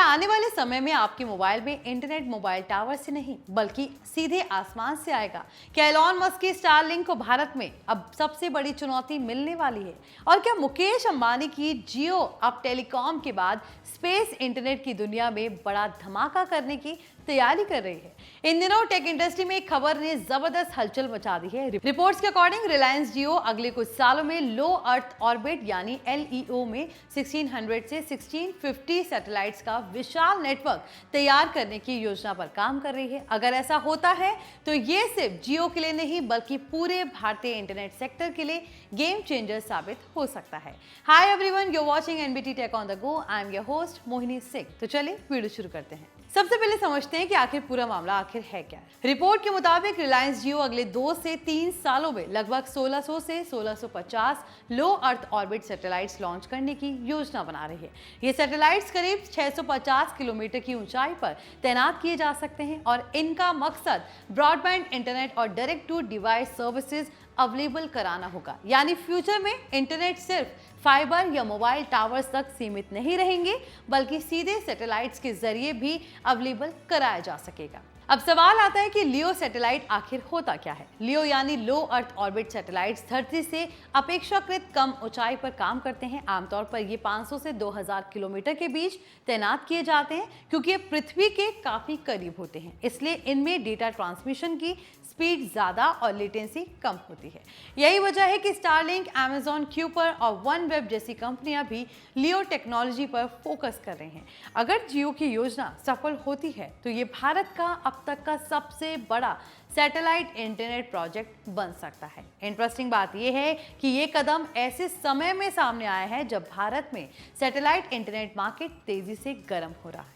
क्या आने वाले समय में आपके मोबाइल में इंटरनेट मोबाइल टावर से नहीं बल्कि सीधे आसमान से आएगा? क्या एलॉन मस्क की स्टारलिंक को भारत में अब सबसे बड़ी चुनौती मिलने वाली है? और क्या मुकेश अंबानी की जियो अब टेलीकॉम के बाद स्पेस इंटरनेट की दुनिया में बड़ा धमाका करने की तैयारी कर रही है? इन दिनों टेक इंडस्ट्री में एक खबर ने जबरदस्त हलचल मचा दी है। रिपोर्ट्स के अकॉर्डिंग रिलायंस जियो अगले कुछ सालों में लो अर्थ ऑर्बिट यानी LEO में 1600 से 1650 सैटेलाइट्स का विशाल नेटवर्क तैयार करने की योजना पर काम कर रही है। अगर ऐसा होता है तो ये सिर्फ जियो के लिए नहीं बल्कि पूरे भारतीय इंटरनेट सेक्टर के लिए गेम चेंजर साबित हो सकता है। Hi everyone, you are watching NBT tech on the go. I am your host Mohini Singh. तो चलिए वीडियो शुरू करते हैं। सबसे पहले समझते हैं कि आखिर पूरा मामला आखिर है क्या। रिपोर्ट के मुताबिक रिलायंस जियो अगले 2 से 3 सालों में लगभग 1600 से 1650 लो अर्थ ऑर्बिट सैटेलाइट्स लॉन्च करने की योजना बना रही है। ये सैटेलाइट्स करीब 650 किलोमीटर की ऊंचाई पर तैनात किए जा सकते हैं और इनका मकसद ब्रॉडबैंड इंटरनेट और direct to device services available कराना होगा। यानी फ्यूचर में इंटरनेट सिर्फ फाइबर या मोबाइल टावर्स तक सीमित नहीं रहेंगे बल्कि सीधे सैटेलाइट्स के जरिए भी अवेलेबल कराया जा सकेगा। अब सवाल आता है कि लियो सैटेलाइट आखिर होता क्या है। लियो यानी लो अर्थ ऑर्बिट सैटेलाइट्स धरती से अपेक्षाकृत कम ऊंचाई पर काम करते हैं। आमतौर पर ये 500 से 2000 किलोमीटर के बीच तैनात किए जाते हैं। क्योंकि ये पृथ्वी के काफी करीब होते हैं इसलिए इनमें डेटा ट्रांसमिशन की स्पीड ज्यादा और लेटेंसी कम होती है। यही वजह है कि स्टारलिंक, अमेजॉन, क्यूपर और OneWeb जैसी कंपनियां भी लियो टेक्नोलॉजी पर फोकस कर रही हैं। अगर जियो की योजना सफल होती है तो ये भारत का अब तक का सबसे बड़ा सैटेलाइट इंटरनेट प्रोजेक्ट बन सकता है। इंटरेस्टिंग बात यह है कि ये कदम ऐसे समय में सामने आया है जब भारत में सैटेलाइट इंटरनेट मार्केट तेजी से गर्म हो रहा है।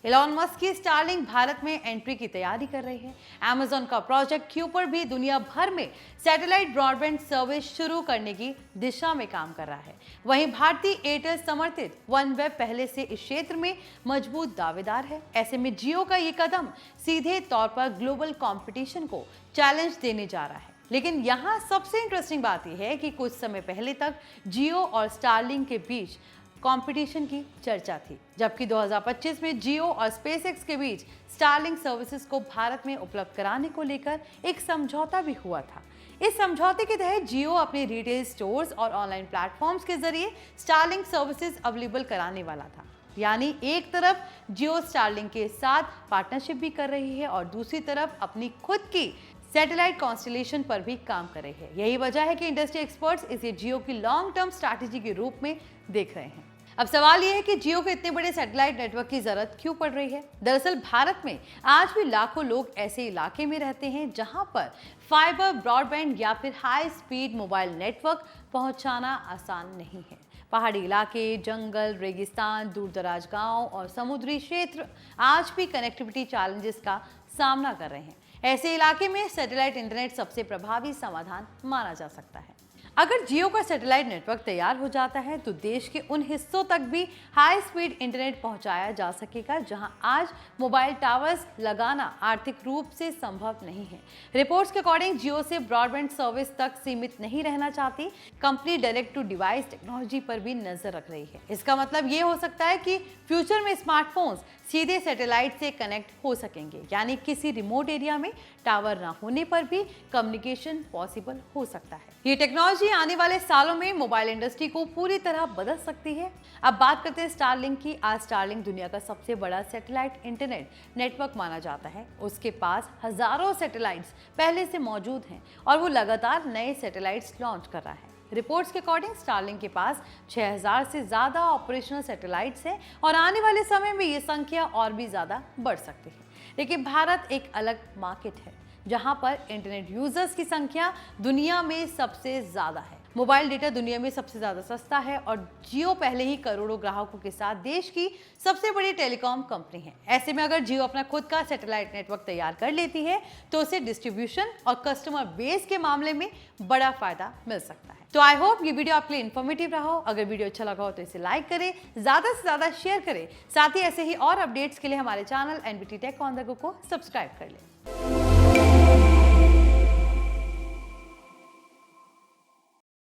एलॉन मस्क की स्टारलिंक भारत में एंट्री की तैयारी कर रही है। अमेजॉन का प्रोजेक्ट क्यूपर भी दुनिया भर में सैटेलाइट ब्रॉडबैंड सर्विस शुरू करने की दिशा में काम कर रहा है। वहीं भारतीय एयरटेल समर्थित OneWeb पहले से इस क्षेत्र में मजबूत दावेदार है। ऐसे में जियो का ये कदम सीधे तौर पर ग्लोबल कंपटीशन को चैलेंज देने जा रहा है। लेकिन यहाँ सबसे इंटरेस्टिंग बात यह है कि कुछ समय पहले तक जियो और स्टारलिंक के बीच कंपटीशन की चर्चा थी, जबकि 2025 में जियो और स्पेसएक्स के बीच स्टारलिंक सर्विसेज को भारत में उपलब्ध कराने को लेकर एक समझौता भी हुआ था। इस समझौते के तहत जियो अपने रिटेल स्टोर्स और ऑनलाइन प्लेटफॉर्म्स के जरिए स्टारलिंक सर्विसेज अवेलेबल कराने वाला था। यानी एक तरफ जियो स्टारलिंक के साथ पार्टनरशिप भी कर रही है और दूसरी तरफ अपनी खुद की सैटेलाइट कॉन्स्टलेशन पर भी काम कर रही है। यही वजह है कि इंडस्ट्री एक्सपर्ट्स इसे जियो की लॉन्ग टर्म स्ट्रैटेजी के रूप में देख रहे हैं। अब सवाल यह है कि जियो को इतने बड़े सैटेलाइट नेटवर्क की जरूरत क्यों पड़ रही है। दरअसल भारत में आज भी लाखों लोग ऐसे इलाके में रहते हैं जहां पर फाइबर, ब्रॉडबैंड या फिर हाई स्पीड मोबाइल नेटवर्क पहुंचाना आसान नहीं है। पहाड़ी इलाके, जंगल, रेगिस्तान, दूरदराज गांव और समुद्री क्षेत्र आज भी कनेक्टिविटी चैलेंजेस का सामना कर रहे हैं। ऐसे इलाके में सैटेलाइट इंटरनेट सबसे प्रभावी समाधान माना जा सकता है। अगर जियो का सैटेलाइट नेटवर्क तैयार हो जाता है तो देश के उन हिस्सों तक भी हाई स्पीड इंटरनेट पहुंचाया जा सकेगा जहां आज मोबाइल टावर्स लगाना आर्थिक रूप से संभव नहीं है। रिपोर्ट्स के अकॉर्डिंग जियो से ब्रॉडबैंड सर्विस तक सीमित नहीं रहना चाहती। Company direct to device technology पर भी नजर रख रही है। इसका मतलब ये हो सकता है कि फ्यूचर में स्मार्टफोन्स सीधे सैटेलाइट से कनेक्ट हो सकेंगे, यानी किसी रिमोट एरिया में टावर ना होने पर भी कम्युनिकेशन पॉसिबल हो सकता है। ये टेक्नोलॉजी आने वाले सालों में मोबाइल इंडस्ट्री को पूरी तरह बदल सकती है। अब बात करते हैं स्टारलिंक की। आज स्टारलिंक दुनिया का सबसे बड़ा सैटेलाइट इंटरनेट नेटवर्क माना जाता है। उसके पास हजारों सैटेलाइट्स पहले से मौजूद हैं और वो लगातार नए सैटेलाइट्स लॉन्च कर रहा है। रिपोर्ट्स के अकॉर्डिंग स्टारलिंक के पास 6000 से ज्यादा ऑपरेशनल सैटेलाइट्स हैं और आने वाले समय में ये संख्या और भी ज्यादा बढ़ सकती है। लेकिन भारत एक अलग मार्केट है जहां पर इंटरनेट यूजर्स की संख्या दुनिया में सबसे ज्यादा है। मोबाइल डेटा दुनिया में सबसे ज्यादा सस्ता है और जियो पहले ही करोड़ों ग्राहकों के साथ देश की सबसे बड़ी टेलीकॉम कंपनी है। ऐसे में अगर जियो अपना खुद का सैटेलाइट नेटवर्क तैयार कर लेती है तो उसे डिस्ट्रीब्यूशन और कस्टमर बेस के मामले में बड़ा फायदा मिल सकता है। तो आई होप ये वीडियो आपके लिए इन्फॉर्मेटिव रहा हो। अगर वीडियो अच्छा लगा हो तो इसे लाइक करें, ज्यादा से ज्यादा शेयर करें। साथ ही ऐसे ही और अपडेट्स के लिए हमारे channel NBT tech on the go को सब्सक्राइब कर लें।